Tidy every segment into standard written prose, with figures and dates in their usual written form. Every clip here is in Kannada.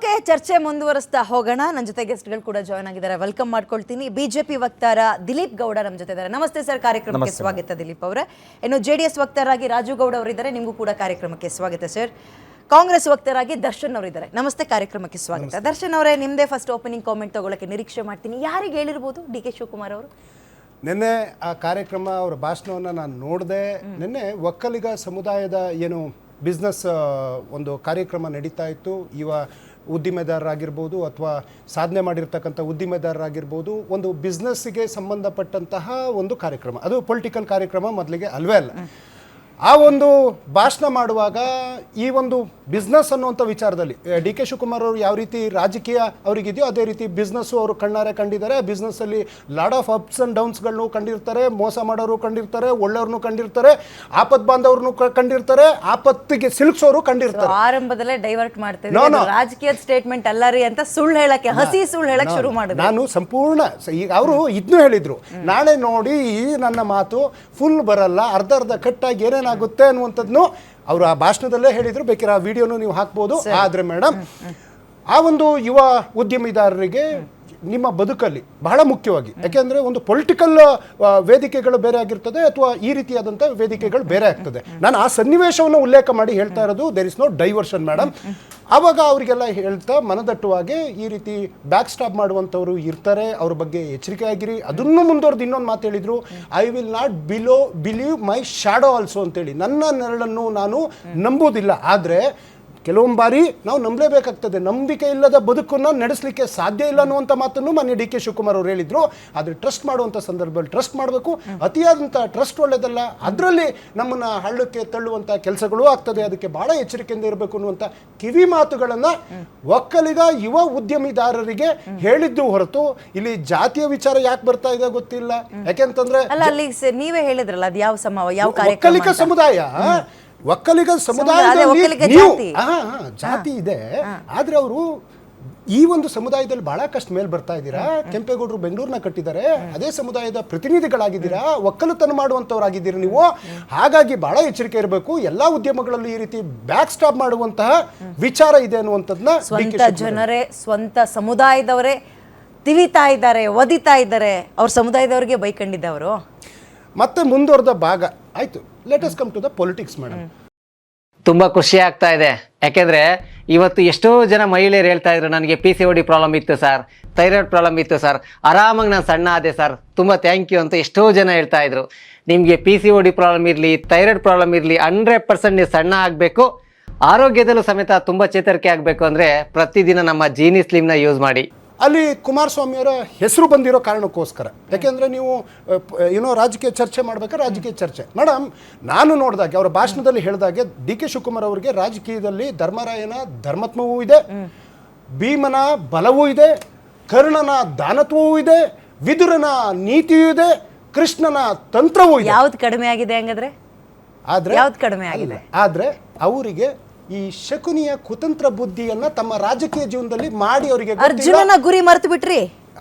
ಓಕೆ, ಚರ್ಚೆ ಮುಂದುವರಿಸ್ತಾ ಹೋಗೋಣ. ನನ್ನ ಜೊತೆ ಗೆಸ್ಟ್ಗಳು ಕೂಡ ಜಾಯ್ನ್ ಆಗಿದ್ದಾರೆ. ವೆಲ್ಕಮ್ ಮಾಡ್ಕೊಳ್ತೀನಿ. ಬಿಜೆಪಿ ವಕ್ತಾರ ದಿಲೀಪ್ ಗೌಡ ನಮ್ಮ ಜೊತೆ ಇದ್ದಾರೆ. ನಮಸ್ತೆ ಸರ್, ಕಾರ್ಯಕ್ರಮಕ್ಕೆ ಸ್ವಾಗತ ದಿಲೀಪ್ ಅವರೇ. ಇನ್ನು ಜೆಡಿಎಸ್ ವಕ್ತಾರಾಗಿ ರಾಜು ಗೌಡ ಅವರಿದ್ದಾರೆ, ನಿಮಗೂ ಕೂಡ ಕಾರ್ಯಕ್ರಮಕ್ಕೆ ಸ್ವಾಗತ ಸರ್. ಕಾಂಗ್ರೆಸ್ ವಕ್ತಾರಾಗಿ ದರ್ಶನ್ ಅವರಿದ್ದಾರೆ, ನಮಸ್ತೆ, ಕಾರ್ಯಕ್ರಮಕ್ಕೆ ಸ್ವಾಗತ. ದರ್ಶನ್ ಅವರೇ, ನಿಮ್ಮದೇ ಫಸ್ಟ್ ಓಪನಿಂಗ್ ಕಾಮೆಂಟ್ ತಗೊಳ್ಳೋಕ್ಕೆ ನಿರೀಕ್ಷೆ ಮಾಡ್ತೀನಿ. ಯಾರಿಗೆ ಹೇಳಿರ್ಬೋದು ಡಿ ಕೆ ಶಿವಕುಮಾರ್ ಅವರು? ನಿನ್ನೆ ಆ ಕಾರ್ಯಕ್ರಮ ಅವರ ಭಾಷಣವನ್ನು ನಾನು ನೋಡಿದೆ. ನಿನ್ನೆ ಒಕ್ಕಲಿಗ ಸಮುದಾಯದ ಏನು ಬಿಸ್ನೆಸ್ ಒಂದು ಕಾರ್ಯಕ್ರಮ ನಡೀತಾ ಇತ್ತು. ಉದ್ದಿಮೆದಾರರಾಗಿರ್ಬೋದು ಅಥವಾ ಸಾಧನೆ ಮಾಡಿರ್ತಕ್ಕಂಥ ಉದ್ದಿಮೆದಾರರಾಗಿರ್ಬೋದು, ಒಂದು ಬಿಸ್ನೆಸ್ಸಿಗೆ ಸಂಬಂಧಪಟ್ಟಂತಹ ಒಂದು ಕಾರ್ಯಕ್ರಮ, ಅದು ಪೊಲಿಟಿಕಲ್ ಕಾರ್ಯಕ್ರಮ ಮೊದಲಿಗೆ ಅಲ್ವೇ ಅಲ್ಲ. ಆ ಒಂದು ಭಾಷಣ ಮಾಡುವಾಗ ಈ ಒಂದು ಬಿಸ್ನೆಸ್ ಅನ್ನುವಂಥ ವಿಚಾರದಲ್ಲಿ ಡಿ ಕೆ ಶಿವಕುಮಾರ್ ಅವರು ಯಾವ ರೀತಿ ರಾಜಕೀಯ ಅವರಿಗಿದೆಯೋ ಅದೇ ರೀತಿ ಬಿಸ್ನೆಸ್ಸು ಅವರು ಕಣ್ಣಾರೆ ಕಂಡಿದ್ದಾರೆ. ಬಿಸ್ನೆಸ್ಸಲ್ಲಿ ಲಾಡ್ ಆಫ್ ಅಪ್ಸ್ ಆ್ಯಂಡ್ ಡೌನ್ಸ್ಗಳನ್ನು ಕಂಡಿರ್ತಾರೆ, ಮೋಸ ಮಾಡೋರು ಕಂಡಿರ್ತಾರೆ, ಒಳ್ಳೆಯವ್ರನ್ನೂ ಕಂಡಿರ್ತಾರೆ, ಆಪತ್ ಬಾಂಧವ್ರನ್ನು ಕಂಡಿರ್ತಾರೆ, ಆಪತ್ತಿಗೆ ಸಿಲುಕ್ಸೋರು ಕಂಡಿರ್ತಾರೆ. ಆರಂಭದಲ್ಲೇ ಡೈವರ್ಟ್ ಮಾಡ್ತೇವೆ, ರಾಜಕೀಯ ಸ್ಟೇಟ್ಮೆಂಟ್ ಅಲ್ಲ ರೀ ಅಂತ ಸುಳ್ಳು ಹೇಳಕ್ಕೆ, ಹಸಿ ಸುಳ್ಳು ಹೇಳಕ್ಕೆ ಶುರು ಮಾಡಿದ್ರು. ನಾನು ಸಂಪೂರ್ಣ ಈಗ ಅವರು ಇದನ್ನು ಹೇಳಿದ್ರು, ನಾಳೆ ನೋಡಿ ನನ್ನ ಮಾತು ಫುಲ್ ಬರಲ್ಲ, ಅರ್ಧ ಕಟ್ಟಾಗಿ ಏನೇನಾಗುತ್ತೆ ಅನ್ನುವಂಥದ್ದನ್ನು ಅವರು ಆ ಭಾಷಣದಲ್ಲೇ ಹೇಳಿದ್ರು. ಬೇಕಿರೋ ಆ ವಿಡಿಯೋನು ನೀವು ಹಾಕ್ಬೋದು. ಆದರೆ ಮೇಡಮ್, ಆ ಒಂದು ಯುವ ಉದ್ಯಮಿದಾರರಿಗೆ ನಿಮ್ಮ ಬದುಕಲ್ಲಿ ಬಹಳ ಮುಖ್ಯವಾಗಿ, ಯಾಕೆಂದರೆ ಒಂದು ಪೊಲಿಟಿಕಲ್ ವೇದಿಕೆಗಳು ಬೇರೆ ಆಗಿರ್ತದೆ ಅಥವಾ ಈ ರೀತಿಯಾದಂಥ ವೇದಿಕೆಗಳು ಬೇರೆ ಆಗ್ತದೆ. ನಾನು ಆ ಸನ್ನಿವೇಶವನ್ನು ಉಲ್ಲೇಖ ಮಾಡಿ ಹೇಳ್ತಾ ಇರೋದು, there is no diversion madam. ಆವಾಗ ಅವರಿಗೆಲ್ಲ ಹೇಳ್ತಾ ಮನದಟ್ಟುವಾಗಿ ಈ ರೀತಿ ಬ್ಯಾಕ್ ಸ್ಟಾಪ್ ಮಾಡುವಂಥವ್ರು ಇರ್ತಾರೆ, ಅವ್ರ ಬಗ್ಗೆ ಎಚ್ಚರಿಕೆ ಆಗಿರಿ. ಅದನ್ನು ಮುಂದುವರೆದು ಇನ್ನೊಂದು ಮಾತು ಹೇಳಿದರು, I will not believe my shadow also ಅಂತೇಳಿ. ನನ್ನ ನೆರಳನ್ನು ನಾನು ನಂಬುವುದಿಲ್ಲ, ಆದರೆ ಕೆಲವೊಂದು ಬಾರಿ ನಾವು ನಂಬಲೇಬೇಕಾಗ್ತದೆ. ನಂಬಿಕೆ ಇಲ್ಲದ ಬದುಕನ್ನು ನಡೆಸಲಿಕ್ಕೆ ಸಾಧ್ಯ ಇಲ್ಲ ಅನ್ನುವಂಥ ಮಾತನ್ನು ಮಾನ್ಯ ಡಿ ಕೆ ಶಿವಕುಮಾರ್ ಅವರು ಹೇಳಿದರು. ಆದರೆ ಟ್ರಸ್ಟ್ ಮಾಡುವಂಥ ಸಂದರ್ಭದಲ್ಲಿ ಟ್ರಸ್ಟ್ ಮಾಡಬೇಕು. ಅತಿಯಾದಂಥ ಟ್ರಸ್ಟ್ ಒಳ್ಳೆಯದಲ್ಲ, ಅದರಲ್ಲಿ ನಮ್ಮನ್ನು ಹಳ್ಳಕ್ಕೆ ತಳ್ಳುವಂಥ ಕೆಲಸಗಳು ಆಗ್ತದೆ. ಅದಕ್ಕೆ ಭಾಳ ಎಚ್ಚರಿಕೆಯಿಂದ ಇರಬೇಕು ಅನ್ನುವಂಥ ಕಿವಿ ಮಾತುಗಳನ್ನು ಒಕ್ಕಲಿಗ ಯುವ ಉದ್ಯಮಿದಾರರಿಗೆ ಹೇಳಿದ್ದು ಹೊರತು ಇಲ್ಲಿ ಜಾತಿಯ ವಿಚಾರ ಯಾಕೆ ಬರ್ತಾ ಇದೆ ಗೊತ್ತಿಲ್ಲ. ಯಾಕೆಂತಂದ್ರೆ ಅಲ್ಲಿ ನೀವೇ ಹೇಳಿದ್ರಲ್ಲ, ಅದು ಯಾವ ಒಕ್ಕಲಿಗ ಸಮುದಾಯದಲ್ಲಿ ಜಾತಿ ಇದೆ. ಆದ್ರೆ ಅವರು ಈ ಒಂದು ಸಮುದಾಯದಲ್ಲಿ ಬಹಳ ಕಷ್ಟ ಮೇಲೆ ಬರ್ತಾ ಇದ್ದೀರಾ. ಕೆಂಪೇಗೌಡರು ಬೆಂಗಳೂರನ್ನ ಕಟ್ಟಿದ್ದಾರೆ, ಅದೇ ಸಮುದಾಯದ ಪ್ರತಿನಿಧಿಗಳಾಗಿದ್ದೀರಾ, ಒಕ್ಕಲುತನ ಮಾಡುವಂತವರಾಗಿದ್ದೀರಿ ನೀವು. ಹಾಗಾಗಿ ಬಹಳ ಎಚ್ಚರಿಕೆ ಇರಬೇಕು. ಎಲ್ಲಾ ಉದ್ಯಮಗಳಲ್ಲೂ ಈ ರೀತಿ ಬ್ಯಾಕ್ ಸ್ಟಾಪ್ ಮಾಡುವಂತಹ ವಿಚಾರ ಇದೆ ಅನ್ನುವಂಥದ್ದನ್ನ ಸ್ವಂತ ಜನರೇ, ಸ್ವಂತ ಸಮುದಾಯದವರೇ ತಿವಿತಾ ಇದ್ದಾರೆ, ಒದಿತಾ ಇದ್ದಾರೆ. ಅವ್ರ ಸಮುದಾಯದವರಿಗೆ ಬೈಕೊಂಡಿದ್ದವರು ಮತ್ತೆ ಮುಂದುವರೆದ ಭಾಗ ಆಯ್ತು. Let us come to the politics madam. ತುಂಬ ಖುಷಿ ಆಗ್ತಾ ಇದೆ, ಯಾಕೆಂದರೆ ಇವತ್ತು ಎಷ್ಟೋ ಜನ ಮಹಿಳೆಯರು ಹೇಳ್ತಾ ಇದ್ರು, ನನಗೆ PCOD ಪ್ರಾಬ್ಲಮ್ ಇತ್ತು ಸರ್, ಥೈರಾಯ್ಡ್ ಪ್ರಾಬ್ಲಮ್ ಇತ್ತು ಸರ್, ಆರಾಮಾಗಿ ನಾನು ಸಣ್ಣ ಆದೆ ಸರ್, ತುಂಬ ಥ್ಯಾಂಕ್ ಯು ಅಂತ ಎಷ್ಟೋ ಜನ ಹೇಳ್ತಾ ಇದ್ರು. ನಿಮಗೆ PCOD ಪ್ರಾಬ್ಲಮ್ ಇರಲಿ, ಥೈರಾಯ್ಡ್ ಪ್ರಾಬ್ಲಮ್ ಇರಲಿ, 100% ನೀವು ಸಣ್ಣ ಆಗಬೇಕು, ಆರೋಗ್ಯದಲ್ಲೂ ಸಮೇತ ತುಂಬ ಚೇತರಿಕೆ ಆಗಬೇಕು ಅಂದರೆ ಪ್ರತಿದಿನ ನಮ್ಮ ಜೀನಿ ಸ್ಲಿಮ್ನ ಯೂಸ್ ಮಾಡಿ. ಅಲ್ಲಿ ಕುಮಾರಸ್ವಾಮಿಯವರ ಹೆಸರು ಬಂದಿರೋ ಕಾರಣಕ್ಕೋಸ್ಕರ, ಯಾಕೆಂದರೆ ನೀವು ರಾಜಕೀಯ ಚರ್ಚೆ ಮಾಡಬೇಕಾದ್ರೆ ರಾಜಕೀಯ ಚರ್ಚೆ ಮೇಡಮ್, ನಾನು ನೋಡಿದಾಗೆ ಅವರ ಭಾಷಣದಲ್ಲಿ ಹೇಳಿದಾಗೆ ಡಿ ಕೆ ಶಿವಕುಮಾರ್ ಅವರಿಗೆ ರಾಜಕೀಯದಲ್ಲಿ ಧರ್ಮರಾಯನ ಧರ್ಮತ್ವವೂ ಇದೆ, ಭೀಮನ ಬಲವೂ ಇದೆ, ಕರ್ಣನ ದಾನತ್ವವೂ ಇದೆ, ವಿದುರನ ನೀತಿಯೂ ಇದೆ, ಕೃಷ್ಣನ ತಂತ್ರವೂ ಇದೆ. ಯಾವ್ದು ಕಡಿಮೆ ಆಗಿದೆ ಹಂಗಾದ್ರೆ? ಆದ್ರೆ ಯಾವ್ದು ಕಡಿಮೆ ಆಗಿದೆ? ಆದ್ರೆ ಅವರಿಗೆ ಈ ಶಕುನಿಯ ಕುತಂತ್ರ ಬುದ್ಧಿಯನ್ನ ತಮ್ಮ ರಾಜಕೀಯ ಜೀವನದಲ್ಲಿ ಮಾಡಿ ಅವರಿಗೆ ಅರ್ಜುನನ ಗುರಿ ಮರೆತು ಬಿಟ್ರಿ.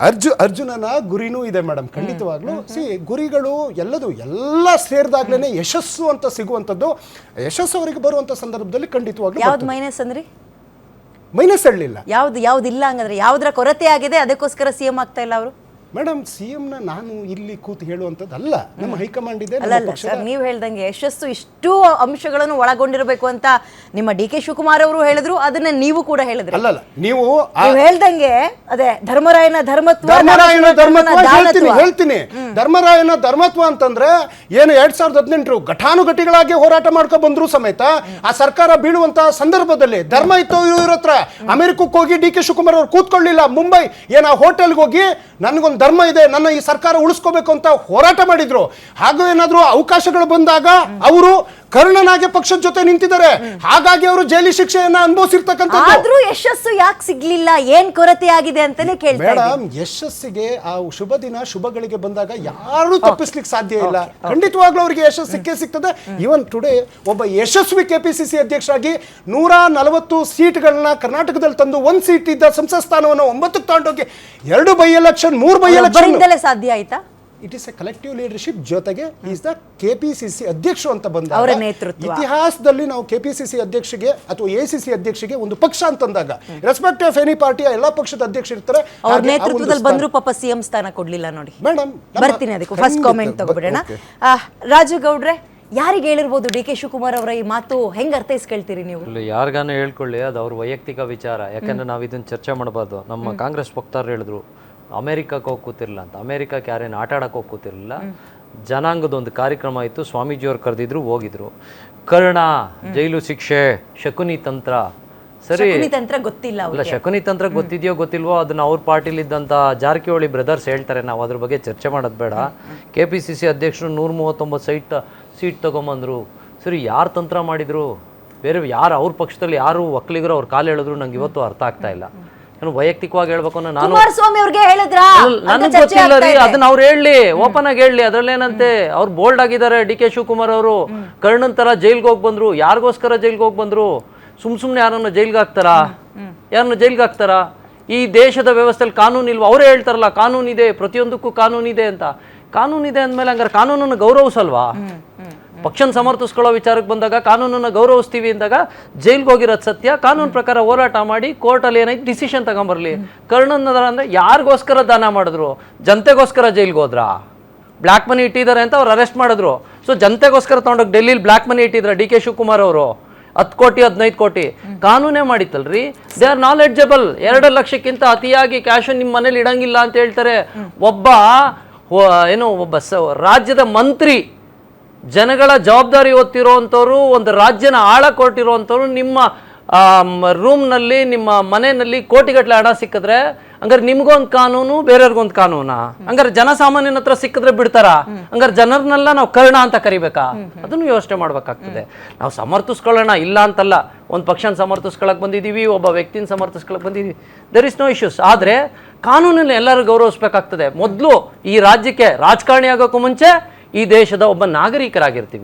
ಅರ್ಜುನನ ಗುರಿನೂ ಇದೆ ಮೇಡಮ್, ಖಂಡಿತವಾಗ್ಲೂ. ಗುರಿಗಳು ಎಲ್ಲ ಸೇರಿದಾಗ್ಲೇನೆ ಯಶಸ್ಸು ಅಂತ ಸಿಗುವಂಥದ್ದು. ಯಶಸ್ಸು ಅವರಿಗೆ ಬರುವಂತ ಸಂದರ್ಭದಲ್ಲಿ ಖಂಡಿತವಾಗ್ಲೂ. ಯಾವ್ದು ಮೈನಸ್ ಅಂದ್ರಿ? ಮೈನಸ್ ಹೇಳಲಿಲ್ಲ. ಯಾವ್ದು ಇಲ್ಲ ಹಂಗಂದ್ರೆ ಯಾವ್ದ್ರ ಕೊರತೆ ಆಗಿದೆ, ಅದಕ್ಕೋಸ್ಕರ CM ಆಗ್ತಾ ಇಲ್ಲ ಅವರು? ಮೇಡಮ್, CMನ ನಾನು ಇಲ್ಲಿ ಕೂತು ಹೇಳುವಂಥದ್ದಲ್ಲ, ನಮ್ಮ ಹೈಕಮಾಂಡ್ ಇದೆ. ನೀವು ಹೇಳ್ದಂಗೆ ಯಶಸ್ಸು ಇಷ್ಟು ಅಂಶಗಳನ್ನು ಒಳಗೊಂಡಿರಬೇಕು ಅಂತ ನಿಮ್ಮ ಡಿ ಕೆ ಶಿವಕುಮಾರ್ ಅವರು ಹೇಳಿದ್ರು, ಅದನ್ನ ನೀವು ಕೂಡ ಹೇಳಿದ್ರಿ. ಅಲ್ಲಲ್ಲ, ನೀವು ಹೇಳ್ದಂಗೆ ಅದೇ ಧರ್ಮರಾಯನ ಧರ್ಮತ್ವ ಹೇಳ್ತೀನಿ. ಧರ್ಮರಾಯನ ಧರ್ಮತ್ವ ಅಂತಂದ್ರೆ ಏನು 2018 ಘಟಾನುಘಟಿಗಳಾಗಿ ಹೋರಾಟ ಮಾಡ್ಕೊಂಡು ಬಂದ್ರು ಸಮೇತ ಆ ಸರ್ಕಾರ ಬೀಳುವಂತಹ ಸಂದರ್ಭದಲ್ಲಿ ಧರ್ಮ ಇತ್ತು ಇವ್ರ ಹತ್ರ. ಅಮೆರಿಕಕ್ಕೆ ಹೋಗಿ ಡಿ ಕೆ ಶಿವಕುಮಾರ್ ಅವರು ಕೂತ್ಕೊಳ್ಳಿಲ್ಲ. ಮುಂಬೈ ಹೋಟೆಲ್ಗೆ ಹೋಗಿ ನನಗೊಂದು ಧರ್ಮ ಇದೆ, ನನ್ನ ಈ ಸರ್ಕಾರ ಉಳಿಸ್ಕೋಬೇಕು ಅಂತ ಹೋರಾಟ ಮಾಡಿದ್ರು. ಹಾಗೂ ಏನಾದ್ರು ಅವಕಾಶಗಳು ಬಂದಾಗ ಅವರು ಕರ್ಣನಾಗೆ ಪಕ್ಷದ ಜೊತೆ ನಿಂತಿದ್ದಾರೆ. ಹಾಗಾಗಿ ಅವರು ಜೈಲಿ ಶಿಕ್ಷೆಯನ್ನ ಅನುಭವಿಸಿರ್ತಕ್ಕಂಥದ್ದು. ಆದ್ರೂ ಯಶಸ್ಸು ಯಾಕೆ ಸಿಗ್ಲಿಲ್ಲ, ಏನ್ ಕೊರತೆ ಆಗಿದೆ ಅಂತಾನೆ ಕೇಳ್ತಾ ಮೇಡಮ್, ಯಶಸ್ಸಿಗೆ ಆ ಶುಭ ದಿನ ಶುಭಗಳಿಗೆ ಬಂದಾಗ ಯಾರು ತಪ್ಪಿಸ್ಲಿಕ್ಕೆ ಸಾಧ್ಯ ಇಲ್ಲ. ಖಂಡಿತವಾಗ್ಲೂ ಅವರಿಗೆ ಯಶಸ್ಸು ಸಿಕ್ಕೇ ಸಿಗ್ತದೆ. ಇವನ್ ಟುಡೇ ಒಬ್ಬ ಯಶಸ್ವಿ KPCC ಅಧ್ಯಕ್ಷರಾಗಿ 140 ಸೀಟ್ಗಳನ್ನ ಕರ್ನಾಟಕದಲ್ಲಿ ತಂದು 1 ಸೀಟ್ ಇದ್ದ ಸಂಸತ್ ಸ್ಥಾನವನ್ನು 9ಕ್ಕೆ ತಗೊಂಡೋಗಿ 2 ಬೈ ಎಲೆಕ್ಷನ್ 3 ಬೈ ಎಲೆಕ್ಷನ್ ಸಾಧ್ಯ ಆಯ್ತಾ? It is A collective leadership. ಜೊತೆಗೆ ಈಸ್ ದ KPCC ಅಧ್ಯಕ್ಷರು ಅಂತ ಬಂದಾಗ ಅವರ ನೇತೃತ್ವ. ಇತಿಹಾಸದಲ್ಲಿ ನಾವು KPCC ಅಧ್ಯಕ್ಷರಿಗೆ ಅಥವಾ ACC ಅಧ್ಯಕ್ಷರಿಗೆ ಒಂದು ಪಕ್ಷ ಅಂತಂದಾಗ ರೆಸ್ಪೆಕ್ಟ್ ಆಫ್ ಎನಿ ಪಾರ್ಟಿಯ ಎಲ್ಲಾ ಪಕ್ಷದ ಅಧ್ಯಕ್ಷರು ಇರ್ತಾರೆ. ಅವ್ರ ನೇತೃತ್ವದಲ್ಲಿ ಬಂದ್ರು ಪಾಪ CM ಸ್ಥಾನ ಕೊಡ್ಲಿಲ್ಲ ನೋಡಿ. ಮೇಡಮ್ ಬರ್ತೀನಿ ಅದಕ್ಕೆ ಫಸ್ಟ್ ಕಾಮೆಂಟ್ ತಗೋಬಿಡೋಣ. ರಾಜು ಗೌಡ್ರೆ, ಯಾರಿಗೆ ಹೇಳಿರ್ಬೋದು DK ಶಿವಕುಮಾರ್ ಅವರ ಈ ಮಾತು, ಹೆಂಗ್ ಅರ್ಥೈಸ್ಕೊಳ್ತೀರಿ ನೀವು? ಇಲ್ಲ, ಯಾರಿಗಾನ ಹೇಳ್ಕೊಳ್ಳಿ, ಅದು ಅವ್ರ ವೈಯಕ್ತಿಕ ವಿಚಾರ. ಯಾಕಂದ್ರೆ ನಾವು ಇದನ್ನ ಚರ್ಚೆ ಮಾಡಬಾರ್ದು. ನಮ್ಮ ಕಾಂಗ್ರೆಸ್ ವಕ್ತಾರರು ಹೇಳಿದ್ರು ಅಮೆರಿಕಕ್ಕೆ ಹೋಗಿ ಕೂತಿರ್ಲಿಲ್ಲ ಅಂತ. ಅಮೆರಿಕಕ್ಕೆ ಯಾರೇನು ಆಟ ಆಡಕ್ಕೆ ಹೋಗಿ ಕೂತಿರ್ಲಿಲ್ಲ. ಜನಾಂಗದ ಒಂದು ಕಾರ್ಯಕ್ರಮ ಇತ್ತು, ಸ್ವಾಮೀಜಿಯವ್ರು ಕರೆದಿದ್ರು, ಹೋಗಿದ್ರು. ಕರ್ಣ, ಜೈಲು ಶಿಕ್ಷೆ, ಶಕುನಿ ತಂತ್ರ. ಸರಿ, ತಂತ್ರ ಗೊತ್ತಿಲ್ಲ ಅಲ್ಲ, ಶಕುನಿ ತಂತ್ರ ಗೊತ್ತಿದೆಯೋ ಗೊತ್ತಿಲ್ವೋ ಅದನ್ನ ಅವ್ರ ಪಾರ್ಟಿಲಿದ್ದಂಥ ಜಾರಕಿಹೊಳಿ ಬ್ರದರ್ಸ್ ಹೇಳ್ತಾರೆ. ನಾವು ಅದ್ರ ಬಗ್ಗೆ ಚರ್ಚೆ ಮಾಡೋದು ಬೇಡ. KPCC ಅಧ್ಯಕ್ಷರು 139 ಸೀಟ್ ತಗೊಂಬಂದ್ರು. ಸರಿ, ಯಾರು ತಂತ್ರ ಮಾಡಿದ್ರು? ಬೇರೆ ಯಾರು ಅವ್ರ ಪಕ್ಷದಲ್ಲಿ ಯಾರು ಒಕ್ಕಲಿಗರು ಅವ್ರ ಕಾಲು ಹೇಳಿದ್ರು ನಂಗೆ ಇವತ್ತು ಅರ್ಥ ಆಗ್ತಾ ಇಲ್ಲ. ಏನು ವೈಯಕ್ತಿಕವಾಗಿ ಹೇಳ್ಬೇಕು ಅನ್ನೋ ನಾನು ಕುಮಾರಸ್ವಾಮಿ ಅವ್ರಿಗೆ ಹೇಳಿದ್ರಾ? ನನಗೆ ಗೊತ್ತಿಲ್ಲ ರೀ, ಅದನ್ನ ಅವ್ರು ಹೇಳಿ, ಓಪನ್ ಆಗಿ ಹೇಳಿ, ಅದ್ರಲ್ಲೇನಂತೆ. ಅವ್ರು ಬೋಲ್ಡ್ ಆಗಿದ್ದಾರೆ. DK ಶಿವಕುಮಾರ್ ಅವರು ಕರ್ಣನ್ ತರ ಜೈಲ್ಗೆ ಹೋಗಿ ಬಂದ್ರು. ಯಾರಿಗೋಸ್ಕರ ಜೈಲ್ಗೆ ಹೋಗಿ ಬಂದ್ರು? ಸುಮ್ನೆ ಯಾರನ್ನ ಜೈಲ್ಗೆ ಹಾಕ್ತಾರಾ? ಯಾರನ್ನ ಜೈಲ್ಗೆ ಹಾಕ್ತಾರಾ? ಈ ದೇಶದ ವ್ಯವಸ್ಥೆಯಲ್ಲಿ ಕಾನೂನು ಇಲ್ವಾ? ಅವರೇ ಹೇಳ್ತಾರಲ್ಲ ಕಾನೂನಿದೆ, ಪ್ರತಿಯೊಂದಕ್ಕೂ ಕಾನೂನಿದೆ ಅಂತ. ಕಾನೂನಿದೆ ಅಂದಮೇಲೆ ಹಂಗಾರೆ ಕಾನೂನನ್ನು ಗೌರವಿಸಲ್ವಾ? ಪಕ್ಷನ ಸಮರ್ಥಿಸ್ಕೊಳ್ಳೋ ವಿಚಾರಕ್ಕೆ ಬಂದಾಗ ಕಾನೂನನ್ನು ಗೌರವಿಸ್ತೀವಿ ಅಂದಾಗ ಜೈಲ್ಗೆ ಹೋಗಿರೋದು ಸತ್ಯ. ಕಾನೂನು ಪ್ರಕಾರ ಹೋರಾಟ ಮಾಡಿ ಕೋರ್ಟಲ್ಲಿ ಏನೈತೆ ಡಿಸಿಷನ್ ತಗೊಂಬರ್ಲಿ. ಕರ್ಣನ್ನದರ ಅಂದರೆ ಯಾರಿಗೋಸ್ಕರ ದಾನ ಮಾಡಿದ್ರು? ಜನತೆಗೋಸ್ಕರ ಜೈಲ್ಗೆ ಹೋದ್ರಾ? ಬ್ಲ್ಯಾಕ್ ಮನಿ ಇಟ್ಟಿದ್ದಾರೆ ಅಂತ ಅವ್ರು ಅರೆಸ್ಟ್ ಮಾಡಿದ್ರು. ಸೊ ಜನತೆಗೋಸ್ಕರ ತೊಗೊಂಡೋಗಿ ಡೆಲ್ಲಿಲಿ ಬ್ಲ್ಯಾಕ್ ಮನಿ ಇಟ್ಟಿದ್ರ DK ಶಿವಕುಮಾರ್ ಅವರು 10 ಕೋಟಿ 15 ಕೋಟಿ ಕಾನೂನೇ ಮಾಡಿತ್ತಲ್ರಿ. They are knowledgeable. 2 ಲಕ್ಷಕ್ಕಿಂತ ಅತಿಯಾಗಿ ಕ್ಯಾಶ್ ನಿಮ್ಮ ಮನೇಲಿ ಇಡಂಗಿಲ್ಲ ಅಂತ ಹೇಳ್ತಾರೆ. ಒಬ್ಬ ರಾಜ್ಯದ ಮಂತ್ರಿ, ಜನಗಳ ಜವಾಬ್ದಾರಿ ಹೊತ್ತಿರುವಂಥವ್ರು, ಒಂದು ರಾಜ್ಯನ ಆಳ ಕೊಟ್ಟಿರುವಂಥವ್ರು ನಿಮ್ಮ ರೂಮ್ನಲ್ಲಿ, ನಿಮ್ಮ ಮನೆಯಲ್ಲಿ ಕೋಟಿಗಟ್ಟಲೆ ಹಣ ಸಿಕ್ಕಿದ್ರೆ ಹಂಗಾರೆ ನಿಮ್ಗೊಂದು ಕಾನೂನು, ಬೇರೆಯವ್ರಿಗೊಂದು ಕಾನೂನಾ? ಹಂಗಾರೆ ಜನಸಾಮಾನ್ಯನ ಹತ್ರ ಸಿಕ್ಕಿದ್ರೆ ಬಿಡ್ತಾರಾ? ಹಂಗಾರೆ ಜನರನ್ನೆಲ್ಲ ನಾವು ಕರ್ಣ ಅಂತ ಕರಿಬೇಕಾ? ಅದನ್ನು ಯೋಚನೆ ಮಾಡ್ಬೇಕಾಗ್ತದೆ. ನಾವು ಸಮರ್ಥಿಸ್ಕೊಳ್ಳೋಣ, ಇಲ್ಲ ಅಂತಲ್ಲ. ಒಂದು ಪಕ್ಷನ ಸಮರ್ಥಿಸ್ಕೊಳಕ್ ಬಂದಿದ್ದೀವಿ, ಒಬ್ಬ ವ್ಯಕ್ತಿನ ಸಮರ್ಥಿಸ್ಕೊಳಕ್ ಬಂದಿದ್ದೀವಿ, ದೇರ್ ಇಸ್ ನೋ ಇಶ್ಯೂಸ್. ಆದರೆ ಕಾನೂನನ್ನು ಎಲ್ಲರೂ ಗೌರವಿಸ್ಬೇಕಾಗ್ತದೆ. ಮೊದಲು ಈ ರಾಜ್ಯಕ್ಕೆ ರಾಜಕಾರಣಿ ಆಗೋಕ್ಕೂ ಮುಂಚೆ ಈ ದೇಶದ ಒಬ್ಬ ನಾಗರಿಕರಾಗಿರ್ತೀವಿ.